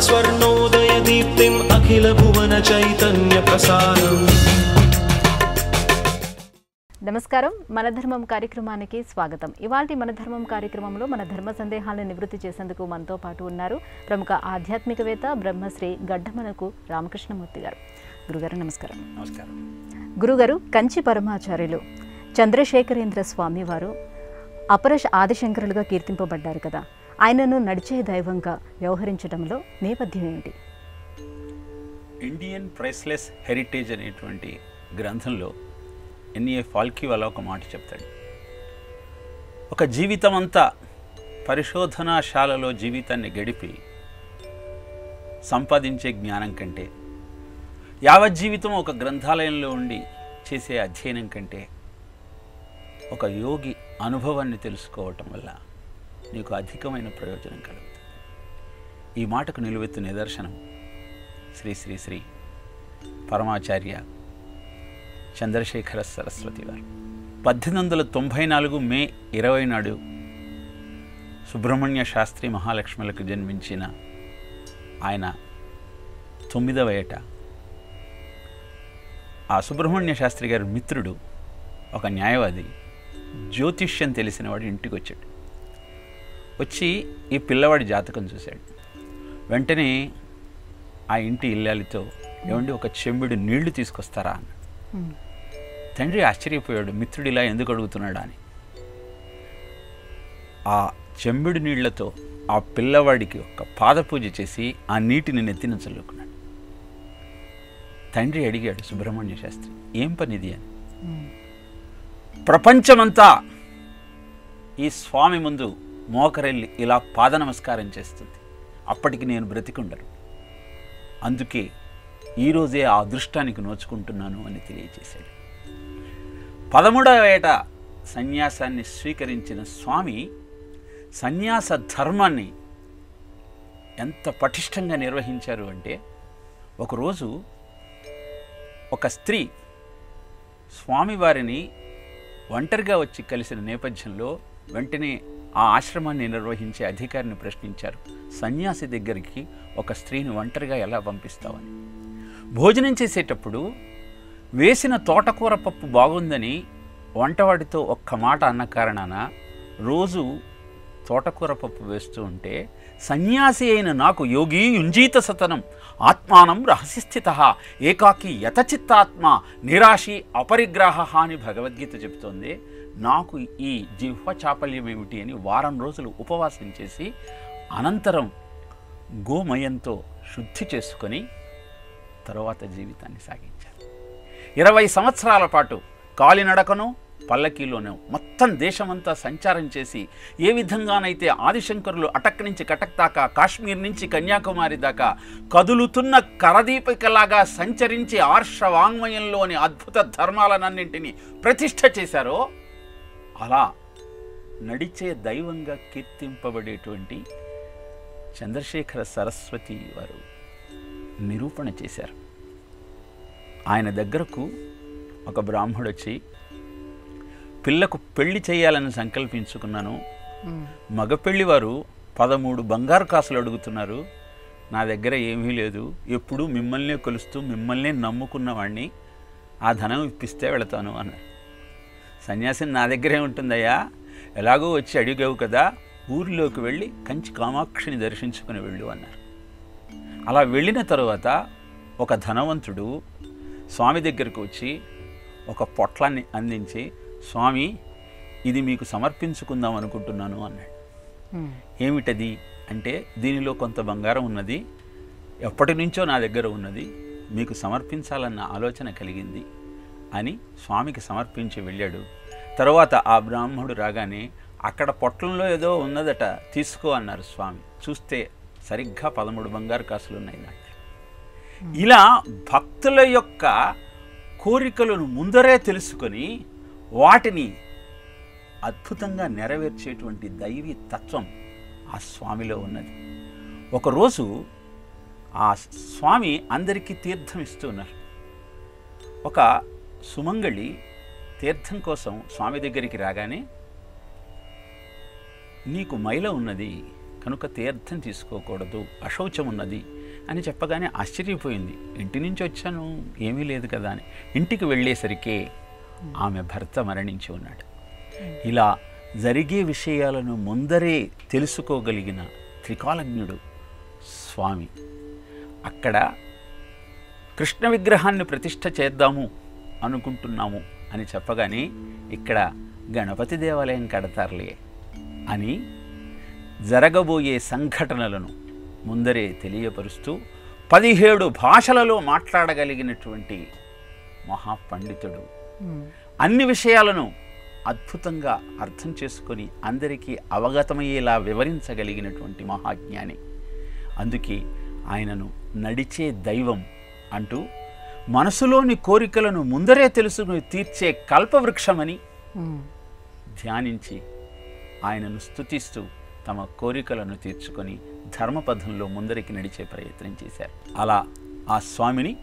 स्वर्णोदयदीप्तिम् अखिलभुवनचैतन्यप्रसारम्। నమస్కారం మన ధర్మం కార్యక్రమానికి స్వాగతం. ఇవాల్టి మన ధర్మం కార్యక్రమంలో మన ధర్మ సందేహాలను నివృత్తి చేసేందుకు మనతో పాటు ఉన్నారు ప్రముఖ ఆధ్యాత్మికవేత్త బ్రహ్మశ్రీ గడ్డమనకు రామకృష్ణమూర్తి గారు. గురుగారు నమస్కారం. నమస్కారం. గురుగారు, కంచి పరమాచార్యులు చంద్రశేఖరేంద్ర స్వామి వారు అపర ఆదిశంకరులుగా కీర్తింపబడ్డారు కదా, ఆయనను నడిచే దైవంగా వ్యవహరించడంలో నేపథ్యం ఏమిటి? ఇండియన్ ప్రైస్లెస్ హెరిటేజ్ అనేటువంటి గ్రంథంలో ఎన్ఏ ఫాల్కీ వాళ్ళ ఒక మాట చెప్తాడు. ఒక జీవితం అంతా పరిశోధనాశాలలో జీవితాన్ని గడిపి సంపాదించే జ్ఞానం కంటే, యావత్ జీవితం ఒక గ్రంథాలయంలో ఉండి చేసే అధ్యయనం కంటే, ఒక యోగి అనుభవాన్ని తెలుసుకోవటం వల్ల నీకు అధికమైన ప్రయోజనం కలుగుతుంది. ఈ మాటకు నిలువెత్తు నిదర్శనం శ్రీ శ్రీ శ్రీ పరమాచార్య చంద్రశేఖర సరస్వతి వారు 1894 మే 20 నాడు సుబ్రహ్మణ్య శాస్త్రి మహాలక్ష్ములకు జన్మించిన ఆయన 9వ ఏట ఆ సుబ్రహ్మణ్య శాస్త్రి గారి మిత్రుడు ఒక న్యాయవాది జ్యోతిష్యం తెలిసినవాడు ఇంటికి వచ్చాడు. వచ్చి ఈ పిల్లవాడి జాతకం చూశాడు. వెంటనే ఆ ఇంటి ఇల్లాలితో, ఏమండి ఒక చెంబుడు నీళ్లు తీసుకొస్తారా అని. తండ్రి ఆశ్చర్యపోయాడు, మిత్రుడు ఇలా ఎందుకు అడుగుతున్నాడా అని. ఆ చెంబుడు నీళ్లతో ఆ పిల్లవాడికి ఒక పాదపూజ చేసి ఆ నీటిని నెత్తిన చల్లుకున్నాడు. తండ్రి అడిగాడు సుబ్రహ్మణ్య శాస్త్రి, ఏం పనిది అని. ప్రపంచమంతా ఈ స్వామి ముందు మోకరెళ్ళి ఇలా పాద నమస్కారం చేస్తుంది, అప్పటికి నేను బ్రతికుండను, అందుకే ఈరోజే ఆ అదృష్టానికి నోచుకుంటున్నాను అని తెలియజేశాడు. 13వ ఏట సన్యాసాన్ని స్వీకరించిన స్వామి సన్యాస ధర్మాన్ని ఎంత పటిష్టంగా నిర్వహించారు అంటే, ఒకరోజు ఒక స్త్రీ స్వామివారిని ఒంటరిగా వచ్చి కలిసిన నేపథ్యంలో వెంటనే ఆ ఆశ్రమాన్ని నిర్వహించే అధికారిని ప్రశ్నించారు, సన్యాసి దగ్గరికి ఒక స్త్రీని ఒంటరిగా ఎలా పంపిస్తావని. భోజనం చేసేటప్పుడు వేసిన తోటకూర పప్పు బాగుందని వంటవాడితో ఒక్క మాట అన్న కారణాన రోజు తోటకూర పప్పు వేస్తూ ఉంటే, సన్యాసి అయిన నాకు యోగి యుంజీత సతనం ఆత్మానం రహస్యస్థిత ఏకాకి యతచిత్తాత్మ నిరాశి అపరిగ్రహ అని భగవద్గీత చెప్తోంది. నాకు ఈ జిహ్వ చాపల్యం ఏమిటి అని వారం రోజులు ఉపవాసం చేసి అనంతరం గోమయంతో శుద్ధి చేసుకొని తరువాత జీవితాన్ని సాగించారు. 20 సంవత్సరాల పాటు కాలినడకను పల్లకీలోనూ మొత్తం దేశమంతా సంచారం చేసి, ఏ విధంగానైతే ఆదిశంకరులు అటక్ నుంచి కటక్ దాకా, కాశ్మీర్ నుంచి కన్యాకుమారి దాకా కదులుతున్న కరదీపికలాగా సంచరించి ఆర్షవాంగ్మయంలోని అద్భుత ధర్మాలన్నింటినీ ప్రతిష్ఠ చేశారో, అలా నడిచే దైవంగా కీర్తింపబడేటువంటి చంద్రశేఖర సరస్వతి వారు నిరూపణ చేశారు. ఆయన దగ్గరకు ఒక బ్రాహ్మడు వచ్చి, పిల్లకు పెళ్లి చేయాలని సంకల్పించుకున్నాను, మగ పెళ్లి వారు 13 బంగారు కాసులు అడుగుతున్నారు, నా దగ్గర ఏమీ లేదు, ఎప్పుడూ మిమ్మల్నే కొలుస్తూ మిమ్మల్నే నమ్ముకున్నవాడిని, ఆ ధనం ఇప్పిస్తే వెళతాను అన్నారు. సన్యాసిని నా దగ్గరే ఉంటుందయ్యా, ఎలాగో వచ్చి అడిగావు కదా, ఊరిలోకి వెళ్ళి కంచి కామాక్షిని దర్శించుకుని వెళ్ళు అన్నారు. అలా వెళ్ళిన తరువాత ఒక ధనవంతుడు స్వామి దగ్గరకు వచ్చి ఒక పొట్లాన్ని అందించి, స్వామి ఇది మీకు సమర్పించుకుందాం అనుకుంటున్నాను అన్నాడు. ఏమిటది అంటే, దీనిలో కొంత బంగారం ఉన్నది, ఎప్పటి నుంచో నా దగ్గర ఉన్నది, మీకు సమర్పించాలన్న ఆలోచన కలిగింది అని స్వామికి సమర్పించి వెళ్ళాడు. తర్వాత ఆ బ్రాహ్మణుడు రాగానే, అక్కడ పొట్లంలో ఏదో ఉన్నదట, తీసుకో అన్నారు స్వామి. చూస్తే సరిగ్గా 13 బంగారు కాసులు ఉన్నాయి దాంట్లో. ఇలా భక్తుల యొక్క కోరికలను ముందరే తెలుసుకొని వాటిని అద్భుతంగా నెరవేర్చేటువంటి దైవీ తత్వం ఆ స్వామిలో ఉన్నది. ఒకరోజు ఆ స్వామి అందరికీ తీర్థం ఇస్తున్నారు. ఒక సుమంగళి తీర్థం కోసం స్వామి దగ్గరికి రాగానే, నీకు మైల ఉన్నది కనుక తీర్థం తీసుకోకూడదు, అశౌచం ఉన్నది అని చెప్పగానే ఆశ్చర్యపోయింది. ఇంటి నుంచి వచ్చాను, ఏమీ లేదు కదా అని. ఇంటికి వెళ్ళేసరికే ఆమె భర్త మరణించి ఉన్నాడు. ఇలా జరిగే విషయాలను ముందరే తెలుసుకోగలిగిన త్రికాలజ్ఞుడు స్వామి. అక్కడ కృష్ణ విగ్రహాన్ని ప్రతిష్ఠ చేద్దాము అనుకుంటున్నాము అని చెప్పగానే ఇక్కడ గణపతి దేవాలయం కడతారులే అని జరగబోయే సంఘటనలను ముందరే తెలియపరుస్తూ 17 భాషలలో మాట్లాడగలిగినటువంటి మహాపండితుడు, అన్ని విషయాలను అద్భుతంగా అర్థం చేసుకొని అందరికీ అవగతమయ్యేలా వివరించగలిగినటువంటి మహాజ్ఞాని. అందుకే ఆయనను నడిచే దైవం అంటూ మనసులోని కోరికలను ముందరే తెలుసుకుని తీర్చే కల్పవృక్షమని ధ్యానించి ఆయనను స్తుతిస్తూ తమ కోరికలను తీర్చుకొని ధర్మపథంలో ముందరికి నడిచే ప్రయత్నం చేశారు. అలా ఆ స్వామిని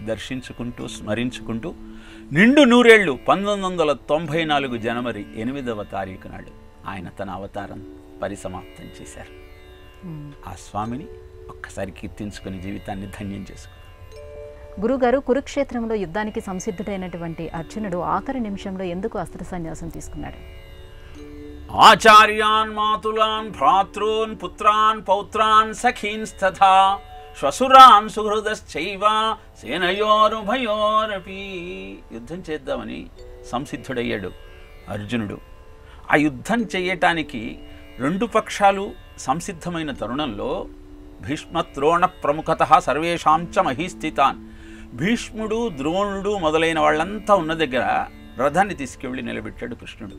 దర్శించుకుంటూ స్మరించుకుంటూ నిండు 100 ఏళ్ళు 1994 జనవరి 8వ తారీఖు నాడు ఆయన తన అవతారం పరిసమాప్తం చేశారు. ఆ స్వామిని ఒక్కసారి కీర్తించుకుని జీవితాన్ని ధన్యం చేసుకున్నారు. గురుగారు, కురుక్షేత్రంలో యుద్ధానికి సంసిద్ధుడైనటువంటి అర్జునుడు ఆఖరి నిమిషంలో ఎందుకు అస్త్ర సన్యాసం తీసుకున్నాడు? ఆచార్యాన్ మాతులాన్ భ్రాతॄన్ పుత్రాన్ పౌత్రాన్ సఖీన్స్తథా శ్వశురాన్ సుహృదశ్చైవ సేనయోరుభయోరపి. యుద్ధం చేద్దామని సంసిద్ధుడయ్యాడు అర్జునుడు. ఆ యుద్ధం చేయటానికి 2 పక్షాలు సంసిద్ధమైన తరుణంలో భీష్మద్రోణ ప్రముఖతః సర్వేషాం చ మహీస్థితాన్, భీష్ముడు ద్రోణుడు మొదలైన వాళ్ళంతా ఉన్న దగ్గర రథాన్ని తీసుకెళ్ళి నిలబెట్టాడు కృష్ణుడు.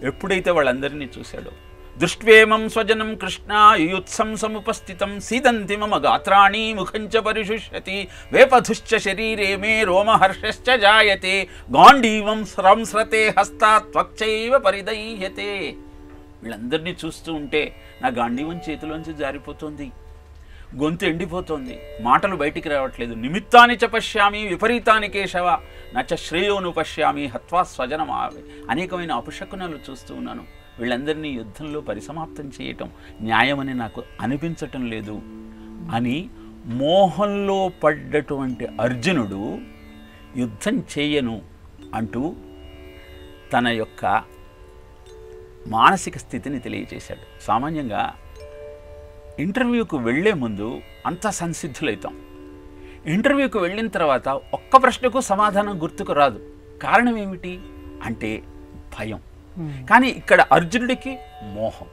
ఎప్పుడైతే వాళ్ళందరినీ చూశాడో దృష్ట్వేమం స్వజనం కృష్ణ యుయుత్సం సముపస్థితం సీదంతి మమ గాత్రాణి ముఖంచ పరిశుష్యతి వేపధుశ్చ శరీరే మే రోమహర్షశ్చ జాయతే గాంధీవం సంస్రతే హస్తాత్ త్వక్చైవ పరిదయ్యతే. వీళ్ళందరినీ చూస్తూ ఉంటే నా గాంధీవం చేతిలోంచి జారిపోతుంది, గొంతు ఎండిపోతోంది, మాటలు బయటికి రావట్లేదు. నిమిత్తాని చ పశ్యామి విపరీతాని కేశవ నచ శ్రేయోను పశ్యామి హత్వా స్వజనమావి. అనేకమైన అపశకునాలు చూస్తూ ఉన్నాను. వీళ్ళందరినీ యుద్ధంలో పరిసమాప్తం చేయటం న్యాయమని నాకు అనిపించటం లేదు అని మోహంలో పడ్డటువంటి అర్జునుడు యుద్ధం చేయను అంటూ తన యొక్క మానసిక స్థితిని తెలియజేశాడు. సామాన్యంగా ఇంటర్వ్యూకు వెళ్ళే ముందు అంతా సంసిద్ధులవుతాం. ఇంటర్వ్యూకు వెళ్ళిన తర్వాత ఒక్క ప్రశ్నకు సమాధానం గుర్తుకు రాదు. కారణం ఏమిటి అంటే భయం. కానీ ఇక్కడ అర్జునుడికి మోహం.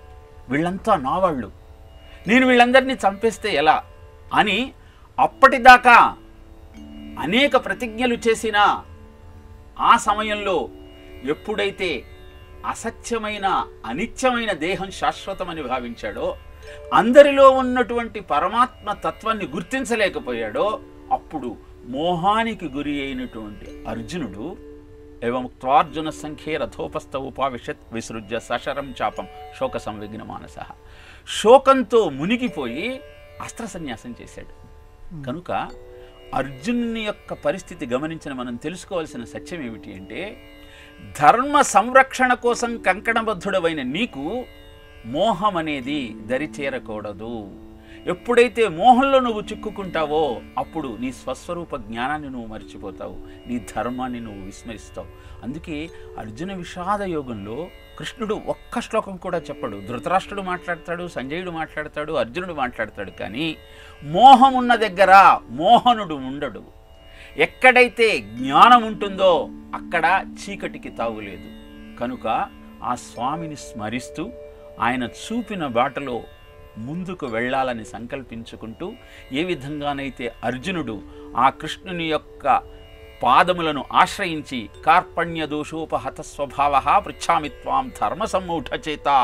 వీళ్ళంతా నా వాళ్ళు, నేను వీళ్ళందరినీ చంపేస్తే ఎలా అని అప్పటిదాకా అనేక ప్రతిజ్ఞలు చేసిన ఆ సమయంలో ఎప్పుడైతే అసత్యమైన అనిత్యమైన దేహం శాశ్వతమని భావించాడో, అందరిలో ఉన్నటువంటి పరమాత్మ తత్వాన్ని గుర్తించలేకపోయాడో, అప్పుడు మోహానికి గురి అయినటువంటి అర్జునుడు ఏముక్త్వార్జున సంఖ్యే రథోపస్థ ఉపావిశత్ విసృజ్య సశరం చాపం శోక సంవిఘ్న మానస. శోకంతో మునిగిపోయి అస్త్ర సన్యాసం చేశాడు. కనుక అర్జునుని యొక్క పరిస్థితి గమనించిన మనం తెలుసుకోవాల్సిన సత్యం ఏమిటి అంటే, ధర్మ సంరక్షణ కోసం కంకణబద్ధుడవైన నీకు మోహం అనేది దరిచేరకూడదు. ఎప్పుడైతే మోహంలో నువ్వు చిక్కుకుంటావో అప్పుడు నీ స్వస్వరూప జ్ఞానాన్ని నువ్వు మర్చిపోతావు, నీ ధర్మాన్ని నువ్వు విస్మరిస్తావు. అందుకే అర్జున విషాద యోగంలో కృష్ణుడు ఒక్క శ్లోకం కూడా చెప్పడు. ధృతరాష్ట్రుడు మాట్లాడతాడు, సంజయుడు మాట్లాడతాడు, అర్జునుడు మాట్లాడతాడు. కానీ మోహం ఉన్న దగ్గర మోహనుడు ఉండడు. ఎక్కడైతే జ్ఞానం ఉంటుందో అక్కడ చీకటికి తావులేదు. కనుక ఆ స్వామిని స్మరిస్తూ ఆయన చూపిన బాటలో ముందుకు వెళ్ళాలని సంకల్పించుకుంటూ, ఏ విధంగానైతే అర్జునుడు ఆ కృష్ణుని యొక్క పాదములను ఆశ్రయించి కార్పణ్య దోషోపహత స్వభావ పృచ్ఛామి త్వాం ధర్మ సమ్మూఢచేతా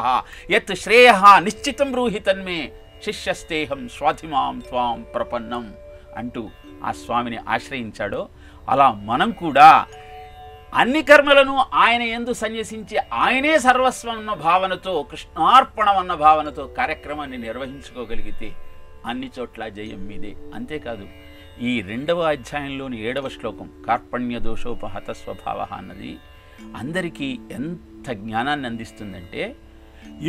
యత్ శ్రేయ నిశ్చితం బ్రూహి తన్మే శిష్యస్తేహం స్వాధిమాం త్వాం ప్రపన్నం అంటూ ఆ స్వామిని ఆశ్రయించాడో, అలా మనం కూడా అన్ని కర్మలను ఆయన యందు సన్యసించి ఆయనే సర్వస్వం అన్న భావనతో, కృష్ణార్పణం అన్న భావనతో కార్యక్రమాన్ని నిర్వహించుకోగలిగితే అన్ని చోట్ల జయం మీదే. అంతేకాదు, ఈ 2వ అధ్యాయంలోని 7వ శ్లోకం కార్పణ్య దోషోపహత స్వభావ అన్నది అందరికీ ఎంత జ్ఞానాన్ని అందిస్తుందంటే,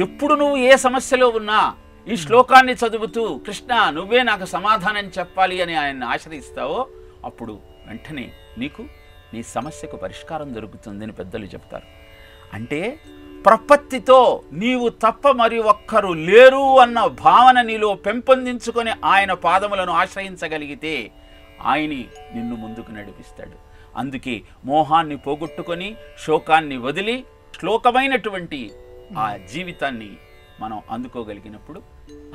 ఎప్పుడు నువ్వు ఏ సమస్యలో ఉన్నా ఈ శ్లోకాన్ని చదువుతూ కృష్ణ నువ్వే నాకు సమాధానం చెప్పాలి అని ఆయన్ని ఆశ్రయిస్తావో అప్పుడు వెంటనే నీకు నీ సమస్యకు పరిష్కారం దొరుకుతుందని పెద్దలు చెప్తారు. అంటే ప్రపత్తితో నీవు తప్ప మరి ఒక్కరు లేరు అన్న భావన నీలో పెంపొందించుకొని ఆయన పాదములను ఆశ్రయించగలిగితే ఆయని నిన్ను ముందుకు నడిపిస్తాడు. అందుకే మోహాన్ని పోగొట్టుకొని శోకాన్ని వదిలి శ్లోకమైనటువంటి ఆ జీవితాన్ని మనం అందుకోగలిగినప్పుడు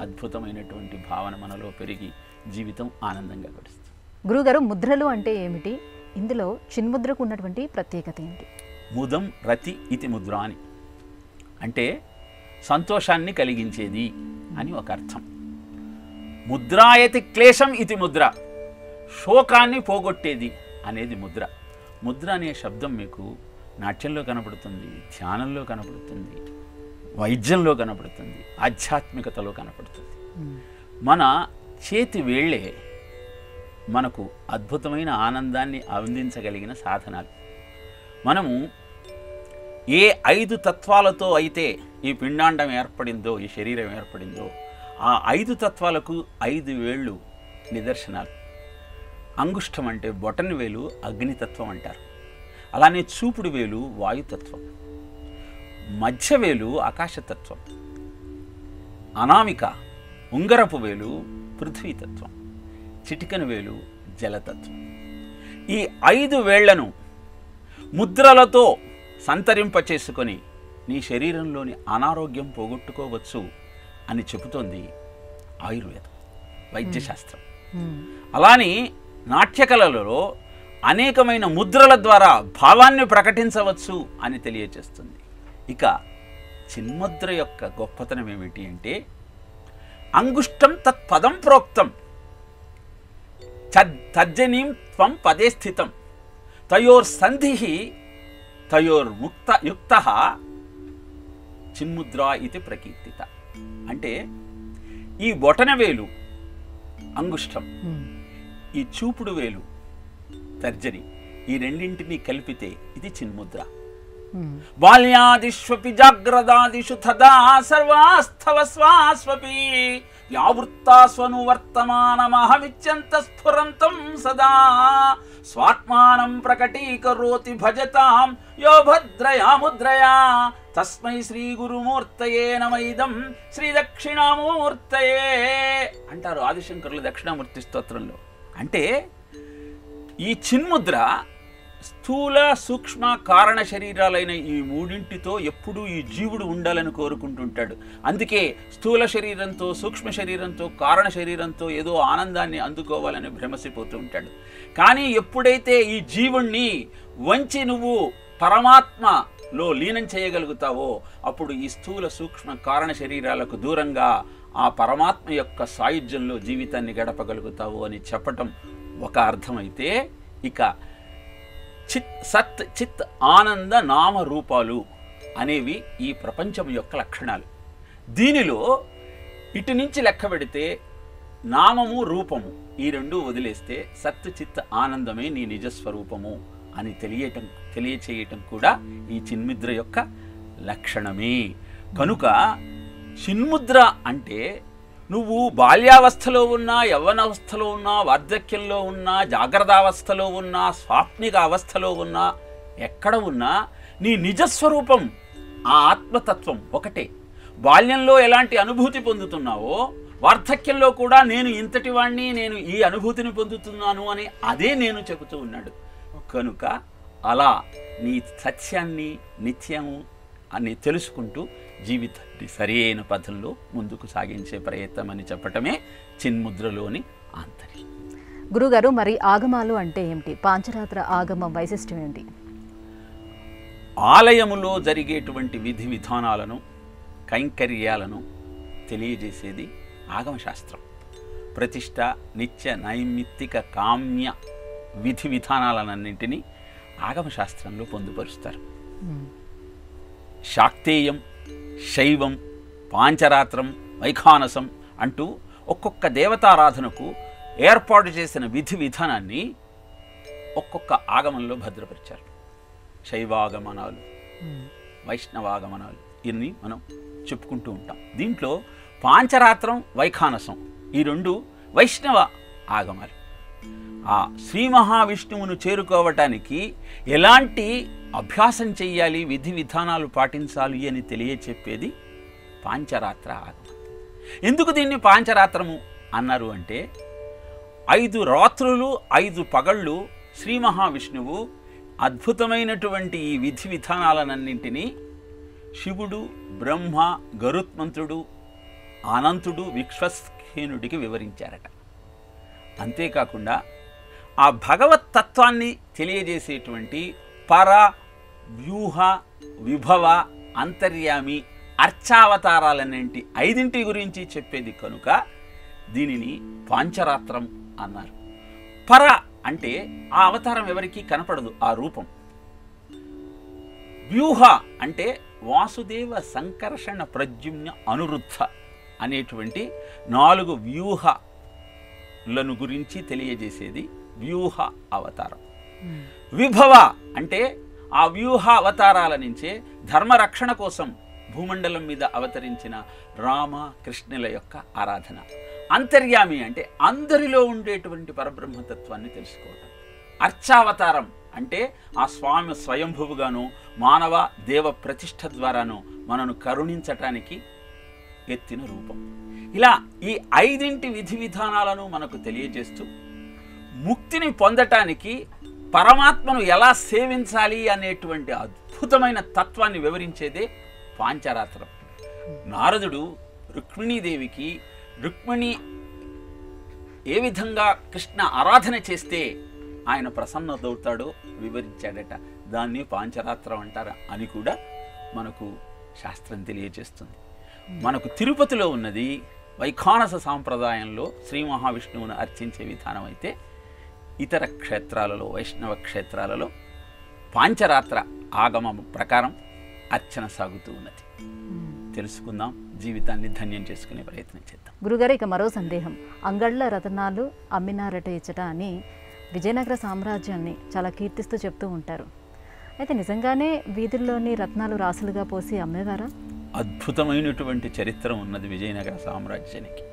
అద్భుతమైనటువంటి భావన మనలో పెరిగి జీవితం ఆనందంగా గడుస్తుంది. గురుగారు, ముద్రలు అంటే ఏమిటి? ఇందులో చిన్ముద్రకు ఉన్నటువంటి ప్రత్యేకత ఏంటి? ముదం రతి ఇతి ముద్ర అని అంటే సంతోషాన్ని కలిగించేది అని ఒక అర్థం. ముద్రాయతి క్లేశం ఇతి ముద్ర, శోకాన్ని పోగొట్టేది అనేది ముద్ర. ముద్ర అనే శబ్దం మీకు నాట్యంలో కనపడుతుంది, ధ్యానంలో కనపడుతుంది, వైద్యంలో కనపడుతుంది, ఆధ్యాత్మికతలో కనపడుతుంది. మన చేతి వేళ్ళే మనకు అద్భుతమైన ఆనందాన్ని అందించగలిగిన సాధనాలు. మనము ఏ 5 తత్వాలతో అయితే ఈ పిండాండం ఏర్పడిందో, ఈ శరీరం ఏర్పడిందో, ఆ 5 తత్వాలకు 5 వేళ్ళు నిదర్శనాలు. అంగుష్టం అంటే బొటని వేలు అగ్నితత్వం అంటారు. అలానే చూపుడు వేలు వాయుతత్వం, మధ్య వేలు ఆకాశతత్వం, అనామిక ఉంగరపు వేలు పృథ్వీతత్వం, చిటికన వేలు జలతత్వం. ఈ 5 వేళ్లను ముద్రలతో సంతరింపచేసుకొని నీ శరీరంలోని అనారోగ్యం పోగొట్టుకోవచ్చు అని చెబుతోంది ఆయుర్వేదం, వైద్యశాస్త్రం. అలానే నాట్యకళలలో అనేకమైన ముద్రల ద్వారా భావాన్ని ప్రకటించవచ్చు అని తెలియజేస్తుంది. ఇక చిన్ముద్ర యొక్క గొప్పతనం ఏమిటి అంటే అంగుష్టం తత్పదం ప్రోక్తం తర్జనీం త్వం పదే స్థితం తయోర్సంధి తయోర్ముక్త యుక్త చిన్ముద్ర ఇది ప్రకీర్తిత. అంటే ఈ బొటన వేలు అంగుష్టం, ఈ చూపుడు వేలు తర్జని, ఈ రెండింటినీ కలిపితే ఇది చిన్ముద్ర. బాల్యాదిష్వపి జాగ్రదాదిషు తదా సర్వాస్థవ స్వాస్వపి వ్యావృత్తాస్వను వర్తమానమహమిత్యంత స్ఫురంతం సదా స్వాత్మానం ప్రకటీకరోతి భజతాం యో భద్రయా ముద్రయా తస్మై శ్రీ గురుమూర్తయే నమైదం శ్రీ దక్షిణామూర్తయే అంటారు ఆదిశంకరులు దక్షిణామూర్తి స్తోత్రంలో. అంటే ఈ చిన్ముద్ర స్థూల సూక్ష్మ కారణ శరీరాలైన ఈ మూడింటితో ఎప్పుడూ ఈ జీవుడు ఉండాలని కోరుకుంటుంటాడు. అందుకే స్థూల శరీరంతో, సూక్ష్మ శరీరంతో, కారణ శరీరంతో ఏదో ఆనందాన్ని అందుకోవాలని భ్రమసిపోతూ ఉంటాడు. కానీ ఎప్పుడైతే ఈ జీవుణ్ణి వంచి నువ్వు పరమాత్మలో లీనం చేయగలుగుతావో అప్పుడు ఈ స్థూల సూక్ష్మ కారణ శరీరాలకు దూరంగా ఆ పరమాత్మ యొక్క సాయుధ్యంలో జీవితాన్ని గడపగలుగుతావు అని చెప్పటం ఒక అర్థమైతే, ఇక సత్ చిత్ ఆనంద నామ రూపాలు అనేవి ఈ ప్రపంచం యొక్క లక్షణాలు. దీనిలో ఇటు నుంచి లెక్క పెడితే నామము రూపము ఈ రెండు వదిలేస్తే సత్ చిత్ ఆనందమే నీ నిజస్వరూపము అని తెలియచేయటం కూడా ఈ చిన్ముద్ర యొక్క లక్షణమే. కనుక చిన్ముద్ర అంటే నువ్వు బాల్యావస్థలో ఉన్నా, యవ్వనావస్థలో ఉన్నా, వార్ధక్యంలో ఉన్నా, జాగ్రత్తావస్థలో ఉన్నా, స్వాప్నిక అవస్థలో ఉన్నా, ఎక్కడ ఉన్నా నీ నిజస్వరూపం ఆ ఆత్మతత్వం ఒకటే. బాల్యంలో ఎలాంటి అనుభూతి పొందుతున్నావో వార్ధక్యంలో కూడా నేను ఇంతటి వాణ్ణి, నేను ఈ అనుభూతిని పొందుతున్నాను అని అదే నేను చెబుతూ ఉన్నాడు. కనుక అలా నీ సత్యాన్ని నిత్యము అని తెలుసుకుంటూ జీవితాన్ని సరైన పథంలో ముందుకు సాగించే ప్రయత్నం అని చెప్పటమే చిన్ముద్రలోని ఆంతర్యం. గురుగారు, మరి ఆగమాలు అంటే ఏమిటి? పాంచరాత్ర ఆగమం వైశిష్ట్యం ఏంటి? ఆలయములో జరిగేటువంటి విధి విధానాలను, కైంకర్యాలను తెలియజేసేది ఆగమశాస్త్రం. ప్రతిష్ట, నిత్య నైమిత్తిక కామ్య విధి విధానాలన్నింటినీ ఆగమశాస్త్రంలో పొందుపరుస్తారు. శాక్తేయం, శైవం, పాంచరాత్రం, వైఖానసం అంటూ ఒక్కొక్క దేవతారాధనకు ఏర్పాటు చేసిన విధి విధానాన్ని ఒక్కొక్క ఆగమంలో భద్రపరిచారు. శైవాగమనాలు, వైష్ణవాగమనాలు, ఇన్ని మనం చెప్పుకుంటూ ఉంటాం. దీంట్లో పాంచరాత్రం, వైఖానసం ఈ రెండు వైష్ణవ ఆగమాలు. ఆ శ్రీ మహావిష్ణువును చేరుకోవటానికి ఎలాంటి అభ్యాసం చెయ్యాలి, విధి విధానాలు పాటించాలి అని తెలియచెప్పేది పాంచరాత్ర ఆగమం. ఎందుకు దీన్ని పాంచరాత్రము అన్నారు అంటే 5 రాత్రులు 5 పగళ్ళు శ్రీ మహావిష్ణువు అద్భుతమైనటువంటి ఈ విధి విధానాలన్నింటినీ శివుడు, బ్రహ్మ, గరుత్మంతుడు, అనంతుడు, విశ్వక్సేనుడికి వివరించారట. అంతేకాకుండా ఆ భగవత్ తత్వాన్ని తెలియజేసేటువంటి పర, వ్యూహ, విభవ, అంతర్యామి, అర్చావతారాలన్నింటి 5 గురించి చెప్పేది కనుక దీనిని పాంచరాత్రం అన్నారు. పర అంటే ఆ అవతారం ఎవరికీ కనపడదు, ఆ రూపం. వ్యూహ అంటే వాసుదేవ, సంకర్షణ, ప్రద్యుమ్న, అనురుద్ధ అనేటువంటి 4 వ్యూహలను గురించి తెలియజేసేది వ్యూహ అవతారం. విభవ అంటే ఆ వ్యూహ అవతారాల నుంచే ధర్మరక్షణ కోసం భూమండలం మీద అవతరించిన రామ, కృష్ణుల యొక్క ఆరాధన. అంతర్యామి అంటే అందరిలో ఉండేటువంటి పరబ్రహ్మతత్వాన్ని తెలుసుకోవటం. అర్చావతారం అంటే ఆ స్వామి స్వయంభువుగాను మానవ దేవ ప్రతిష్ఠ ద్వారాను మనను కరుణించటానికి ఎత్తిన రూపం. ఇలా ఈ 5 విధి విధానాలను మనకు తెలియజేస్తూ ముక్తిని పొందటానికి పరమాత్మను ఎలా సేవించాలి అనేటువంటి అద్భుతమైన తత్వాన్ని వివరించేదే పాంచరాత్రం. నారదుడు రుక్మిణీదేవికి రుక్మిణి ఏ విధంగా కృష్ణ ఆరాధన చేస్తే ఆయన ప్రసన్నతవుతాడో వివరించాడట. దాన్ని పాంచరాత్రం అంటారా అని కూడా మనకు శాస్త్రం తెలియజేస్తుంది. మనకు తిరుపతిలో ఉన్నది వైఖానస సాంప్రదాయంలో శ్రీ మహావిష్ణువును అర్చించే విధానం అయితే, ఇతర క్షేత్రాలలో, వైష్ణవ క్షేత్రాలలో పాంచరాత్ర ఆగమం ప్రకారం అర్చన సాగుతూ ఉన్నది. తెలుసుకుందాం, జీవితాన్ని ధన్యం చేసుకునే ప్రయత్నం చేద్దాం. గురుగారు, ఇక మరో సందేహం. అంగళ్ళ రతనాలు అమ్మినారట ఇచ్చట అని విజయనగర సామ్రాజ్యాన్ని చాలా కీర్తిస్తూ చెప్తూ ఉంటారు. అయితే నిజంగానే వీధుల్లోని రత్నాలు రాసులుగా పోసి అమ్మేవారా? అద్భుతమైనటువంటి చరిత్ర ఉన్నది విజయనగర సామ్రాజ్యానికి.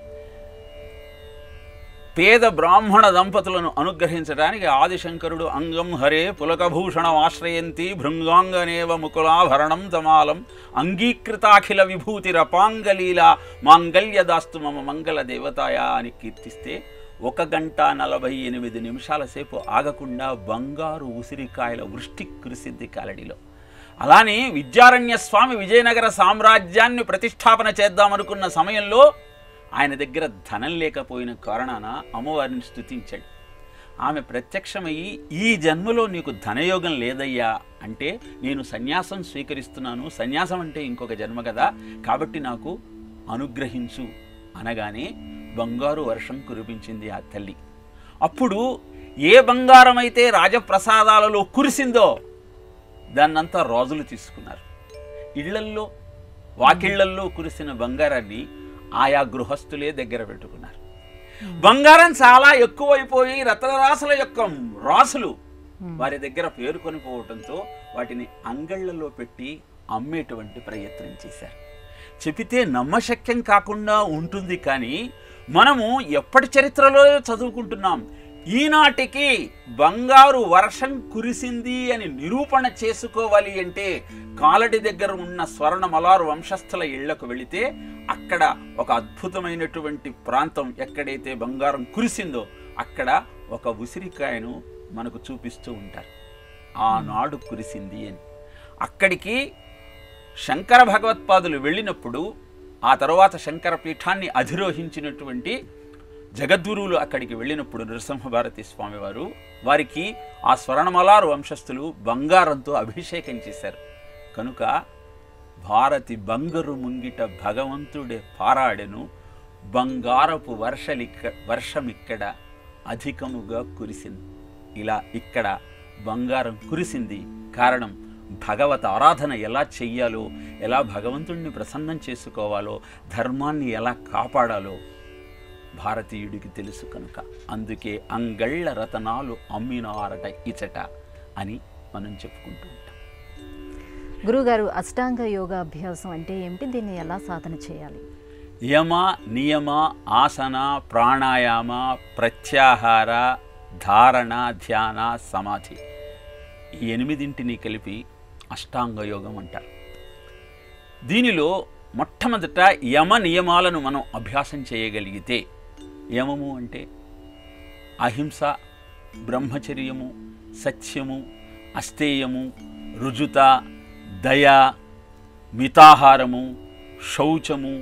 పేద బ్రాహ్మణ దంపతులను అనుగ్రహించడానికి ఆదిశంకరుడు అంగం హరే పులకభూషణం ఆశ్రయంతి భృంగాంగనేవ ముకులాభరణం తమాలం అంగీకృతాఖిల విభూతిరపాంగలీల మాంగళ్యదాస్తు మమ మంగళ దేవతాయ అని కీర్తిస్తే 1 గంట 48 నిమిషాల సేపు ఆగకుండా బంగారు ఉసిరికాయల వృష్టి కురిసిద్ది కాలడిలో. అలానే విద్యారణ్య స్వామి విజయనగర సామ్రాజ్యాన్ని ప్రతిష్టాపన చేద్దామనుకున్న సమయంలో ఆయన దగ్గర ధనం లేకపోయిన కారణాన అమ్మవారిని స్తుతించాడు. ఆమె ప్రత్యక్షమయ్యి, ఈ జన్మలో నీకు ధనయోగం లేదయ్యా అంటే, నేను సన్యాసం స్వీకరిస్తున్నాను, సన్యాసం అంటే ఇంకొక జన్మ కదా, కాబట్టి నాకు అనుగ్రహించు అనగానే బంగారు వర్షం కురిపించింది ఆ తల్లి. అప్పుడు ఏ బంగారం అయితే రాజప్రసాదాలలో కురిసిందో దాన్నంతా రాజులు తీసుకున్నారు. ఇళ్లల్లో, వాకిళ్లల్లో కురిసిన బంగారాన్ని ఆయా గృహస్థులే దగ్గర పెట్టుకున్నారు. బంగారం చాలా ఎక్కువైపోయి రత్నరాసుల యొక్క రాసులు వారి దగ్గర పేరుకొని పోవటంతో వాటిని అంగళ్లలో పెట్టి అమ్మేటువంటి ప్రయత్నం చేశారు. చెబితే నమ్మశక్యం కాకుండా ఉంటుంది. కానీ మనము ఎప్పటి చరిత్రలో చదువుకుంటున్నాం, ఈనాటికి బంగారు వర్షం కురిసింది అని నిరూపణ చేసుకోవాలి అంటే కాలడి దగ్గర ఉన్న స్వర్ణమలారు వంశస్థుల ఇళ్లకు వెళితే అక్కడ ఒక అద్భుతమైనటువంటి ప్రాంతం, ఎక్కడైతే బంగారం కురిసిందో అక్కడ ఒక ఉసిరికాయను మనకు చూపిస్తూ ఉంటారు. ఆనాడు కురిసింది అని. అక్కడికి శంకర భగవత్పాదులు వెళ్ళినప్పుడు, ఆ తర్వాత శంకర పీఠాన్ని అధిరోహించినటువంటి జగద్గురువులు అక్కడికి వెళ్ళినప్పుడు నృసింహభారతి స్వామివారు వారికి ఆ స్వర్ణమలారు వంశస్థులు బంగారంతో అభిషేకం చేశారు. కనుక భారతి బంగారు ముంగిట భగవంతుడే పారాడెను, బంగారపు వర్షమిక్కడ అధికముగా కురిసింది. ఇలా ఇక్కడ బంగారం కురిసింది. కారణం భగవత్ ఆరాధన ఎలా చెయ్యాలో, ఎలా భగవంతుడిని ప్రసన్నం చేసుకోవాలో, ధర్మాన్ని ఎలా కాపాడాలో భారతీయుడికి తెలుసు. కనుక అందుకే అంగళ్ళ రతనాలు అమ్మినారట ఇచట అని మనం చెప్పుకుంటూ ఉంటాం. గురుగారు, అష్టాంగ యోగా అభ్యాసం అంటే ఏమిటి? దీన్ని ఎలా సాధన చేయాలి? యమ, నియమ, ఆసన, ప్రాణాయామ, ప్రత్యాహార, ధారణ, ధ్యాన, సమాధి, ఈ 8 కలిపి అష్టాంగ యోగం అంటారు. దీనిలో మొట్టమొదట యమ నియమాలను మనం అభ్యాసం చేయగలిగితే, యమము అంటే అహింస, బ్రహ్మచర్యము, సత్యము, అస్తేయము, రుజుత, దయ, మితాహారము, శౌచము,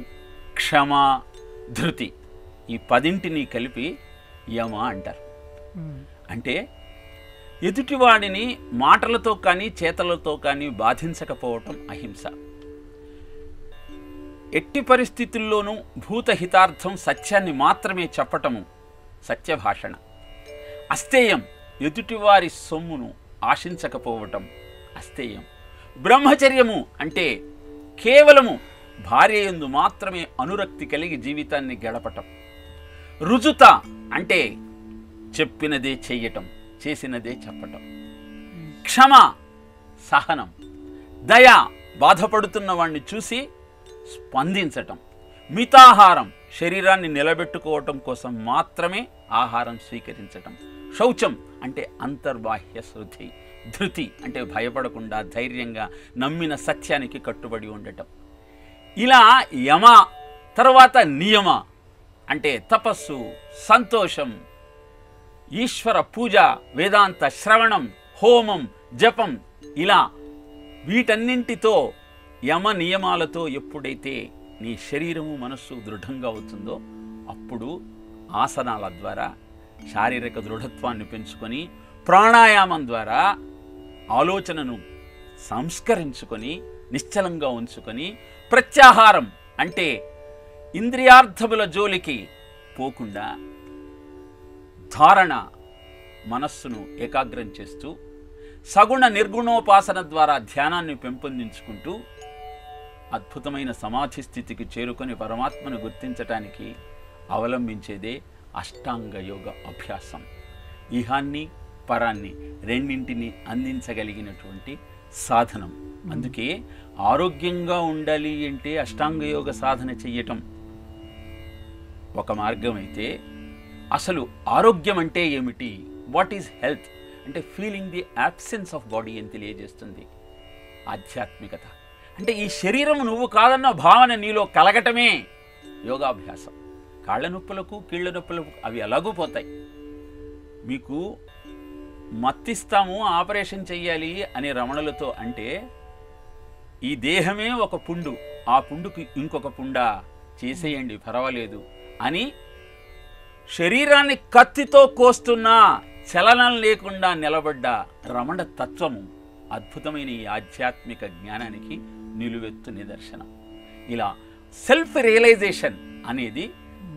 క్షమ, ధృతి, ఈ 10 కలిపి యమ అంటారు. అంటే ఎదుటివాడిని మాటలతో కానీ చేతలతో కానీ బాధించకపోవటం అహింస. ఎట్టి పరిస్థితుల్లోనూ భూతహితార్థం సత్యాన్ని మాత్రమే చెప్పటము సత్యభాషణ. అస్తేయం, ఎదుటివారి సొమ్మును ఆశించకపోవటం అస్తేయం. బ్రహ్మచర్యము అంటే కేవలము భార్య యందు మాత్రమే అనురక్తి కలిగి జీవితాన్ని గడపటం. రుజుత అంటే చెప్పినదే చెయ్యటం, చేసినదే చెప్పటం. క్షమ, సహనం. దయ, బాధపడుతున్న వాణ్ణి చూసి స్పందించటం. మితాహారం, శరీరాన్ని నిలబెట్టుకోవటం కోసం మాత్రమే ఆహారం స్వీకరించటం. శౌచం అంటే అంతర్బాహ్య శుద్ధి. ధృతి అంటే భయపడకుండా ధైర్యంగా నమ్మిన సత్యానికి కట్టుబడి ఉండటం. ఇలా యమ. తర్వాత నియమ అంటే తపస్సు, సంతోషం, ఈశ్వర పూజ, వేదాంత శ్రవణం, హోమం, జపం. ఇలా వీటన్నింటితో, యమ నియమాలతో ఎప్పుడైతే నీ శరీరము మనస్సు దృఢంగా అవుతుందో అప్పుడు ఆసనాల ద్వారా శారీరక దృఢత్వాన్ని పెంచుకొని, ప్రాణాయామం ద్వారా ఆలోచనను సంస్కరించుకొని నిశ్చలంగా ఉంచుకొని, ప్రత్యాహారం అంటే ఇంద్రియార్థముల జోలికి పోకుండా ధారణ, మనస్సును ఏకాగ్రం చేస్తూ, సగుణ నిర్గుణోపాసన ద్వారా ధ్యానాన్ని పెంపొందించుకుంటూ అద్భుతమైన సమాధి స్థితికి చేరుకొని పరమాత్మను గుర్తించటానికి అవలంబించేదే అష్టాంగ యోగ అభ్యాసం. ఇహాన్ని పరాన్ని రెండింటిని అందించగలిగినటువంటి సాధనం. అందుకే ఆరోగ్యంగా ఉండాలి అంటే అష్టాంగ యోగ సాధన చెయ్యటం ఒక మార్గం అయితే, అసలు ఆరోగ్యం అంటే ఏమిటి, వాట్ ఈజ్ హెల్త్ అంటే feeling the absence of body అని తెలియజేస్తుంది ఆధ్యాత్మికత. అంటే ఈ శరీరం నువ్వు కాదన్న భావన నీలో కలగటమే యోగాభ్యాసం. కాళ్ళ నొప్పులకు, కీళ్ళ నొప్పులకు అవి ఎలాగూ పోతాయి. మీకు మత్తిస్తాము, ఆపరేషన్ చెయ్యాలి అనే రమణులతో అంటే, ఈ దేహమే ఒక పుండు, ఆ పుండుకి ఇంకొక పుండా చేసేయండి పర్వాలేదు అని శరీరాన్ని కత్తితో కోస్తున్నా చలనం లేకుండా నిలబడ్డ రమణ తత్వము అద్భుతమైన ఈ ఆధ్యాత్మిక జ్ఞానానికి నిలువెత్తు నిదర్శనం. ఇలా సెల్ఫ్ రియలైజేషన్ అనేది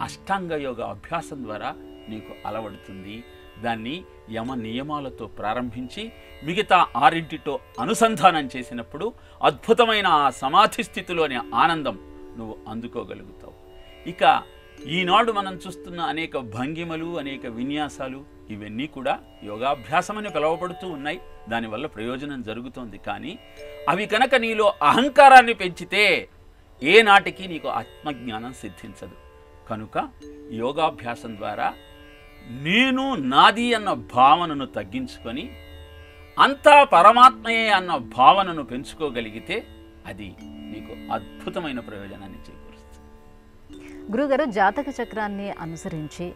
అష్టాంగ యోగ అభ్యాసం ద్వారా నీకు అలవడుతుంది. దాన్ని యమ నియమాలతో ప్రారంభించి మిగతా 6తో అనుసంధానం చేసినప్పుడు అద్భుతమైన ఆ సమాధి స్థితిలోని ఆనందం నువ్వు అందుకోగలుగుతావు. ఇక ఈనాడు మనం చూస్తున్న అనేక భంగిమలు, అనేక విన్యాసాలు, ఇవన్నీ కూడా యోగాభ్యాసమని పిలువబడుతూ ఉన్నాయి. దానివల్ల ప్రయోజనం జరుగుతోంది. కానీ అవి కనుక నీలో అహంకారాన్ని పెంచితే ఏనాటికి నీకు ఆత్మజ్ఞానం సిద్ధించదు. కనుక యోగాభ్యాసం ద్వారా నేను, నాది అన్న భావనను తగ్గించుకొని అంతా పరమాత్మయే అన్న భావనను పెంచుకోగలిగితే అది నీకు అద్భుతమైన ప్రయోజనాన్ని చేకూరుస్తుంది. గురుగారు, జాతక చక్రాన్ని అనుసరించి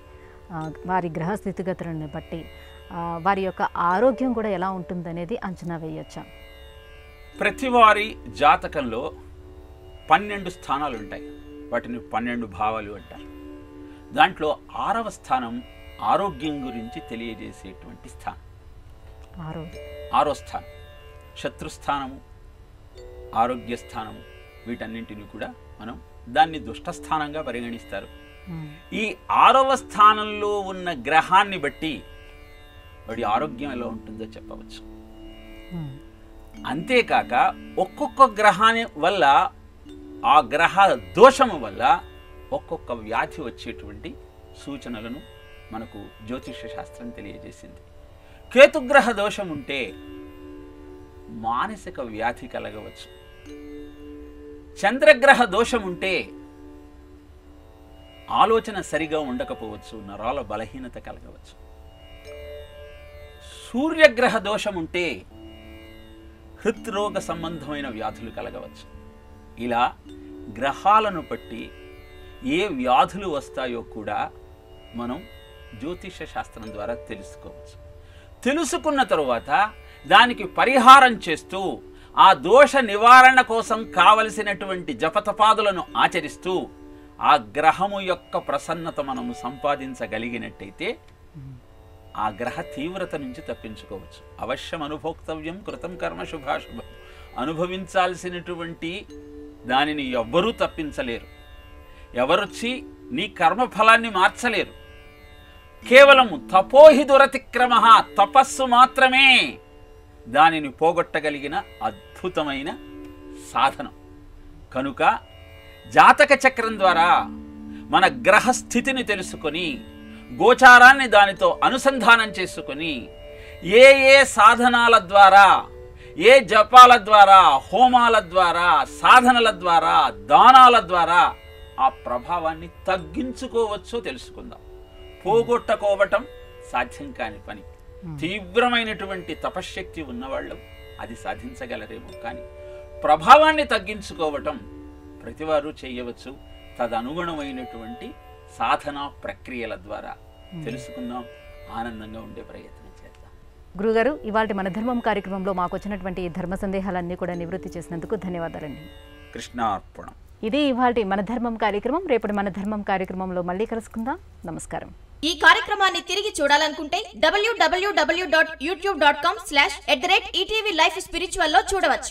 వారి గ్రహ స్థితిగతులను బట్టి వారి యొక్క ఆరోగ్యం కూడా ఎలా ఉంటుందనేది అంచనా వేయొచ్చా? ప్రతి వారి జాతకంలో 12 స్థానాలు ఉంటాయి. వాటిని 12 భావాలు అంటారు. దాంట్లో 6వ స్థానం ఆరోగ్యం గురించి తెలియజేసేటువంటి స్థానం. 6వ స్థానం శత్రుస్థానము, ఆరోగ్య స్థానము, వీటన్నింటినీ కూడా మనం దాన్ని దుష్టస్థానంగా పరిగణిస్తారు. ఈ 6వ స్థానంలో ఉన్న గ్రహాన్ని బట్టి వాడి ఆరోగ్యం ఎలా ఉంటుందో చెప్పవచ్చు. అంతేకాక ఒక్కొక్క గ్రహాన్ని వల్ల, ఆ గ్రహ దోషము వల్ల ఒక్కొక్క వ్యాధి వచ్చేటువంటి సూచనలను మనకు జ్యోతిష శాస్త్రం తెలియజేసింది. కేతుగ్రహ దోషం ఉంటే మానసిక వ్యాధి కలగవచ్చు. చంద్రగ్రహ దోషం ఉంటే ఆలోచన సరిగా ఉండకపోవచ్చు, నరాల బలహీనత కలగవచ్చు. సూర్యగ్రహ దోషం ఉంటే హృద్రోగ సంబంధమైన వ్యాధులు కలగవచ్చు. ఇలా గ్రహాలను బట్టి ఏ వ్యాధులు వస్తాయో కూడా మనం జ్యోతిష శాస్త్రం ద్వారా తెలుసుకోవచ్చు. తెలుసుకున్న తరువాత దానికి పరిహారం చేస్తూ ఆ దోష నివారణ కోసం కావలసినటువంటి జపతపాదులను ఆచరిస్తూ ఆ గ్రహము యొక్క ప్రసన్నత మనము సంపాదించగలిగినట్టయితే ఆ గ్రహ తీవ్రత నుంచి తప్పించుకోవచ్చు. అవశ్యం అనుభోక్తవ్యం కృతం కర్మ శుభాశుభం. అనుభవించాల్సినటువంటి దానిని ఎవ్వరూ తప్పించలేరు. ఎవరొచ్చి నీ కర్మఫలాన్ని మార్చలేరు. కేవలము తపోహి దురతిక్రమ, తపస్సు మాత్రమే దానిని పోగొట్టగలిగిన అద్భుతమైన సాధనం. కనుక జాతక చక్రం ద్వారా మన గ్రహస్థితిని తెలుసుకొని గోచారాన్ని దానితో అనుసంధానం చేసుకొని ఏ ఏ సాధనాల ద్వారా, ఏ జపాల ద్వారా, హోమాల ద్వారా, సాధనల ద్వారా, దానాల ద్వారా ఆ ప్రభావాన్ని తగ్గించుకోవచ్చో తెలుసుకుందాం. పోగొట్టుకోవటం సాధ్యం కాని పని. తీవ్రమైనటువంటి తపశ్శక్తి ఉన్నవాళ్ళు అది సాధించగలరేమో, కానీ ప్రభావాన్ని తగ్గించుకోవటం ప్రతివారు చేయవచ్చు. తదనుగుణమైనటువంటి సాధనా ప్రక్రియల ద్వారా తెలుసుకుందాం, ఆనందంగా ఉండే ప్రయత్నం చేద్దాం. గురుగారు, ఇవాళ మన ధర్మం కార్యక్రమంలో మాకు వచ్చినటువంటి ధర్మ సందేహాలన్నీ కూడా నివృత్తి చేసినందుకు ధన్యవాదాలండి. కృష్ణార్పణం. ఇది ఇవాళ మన ధర్మం కార్యక్రమం. రేపటి మన ధర్మం కార్యక్రమంలో మళ్ళీ కలుసుకుందాం. నమస్కారం. ఈ కార్యక్రమాన్ని తిరిగి చూడాలనుకుంటే www.youtube.com/@ETV Life Spiritual లో చూడవచ్చు.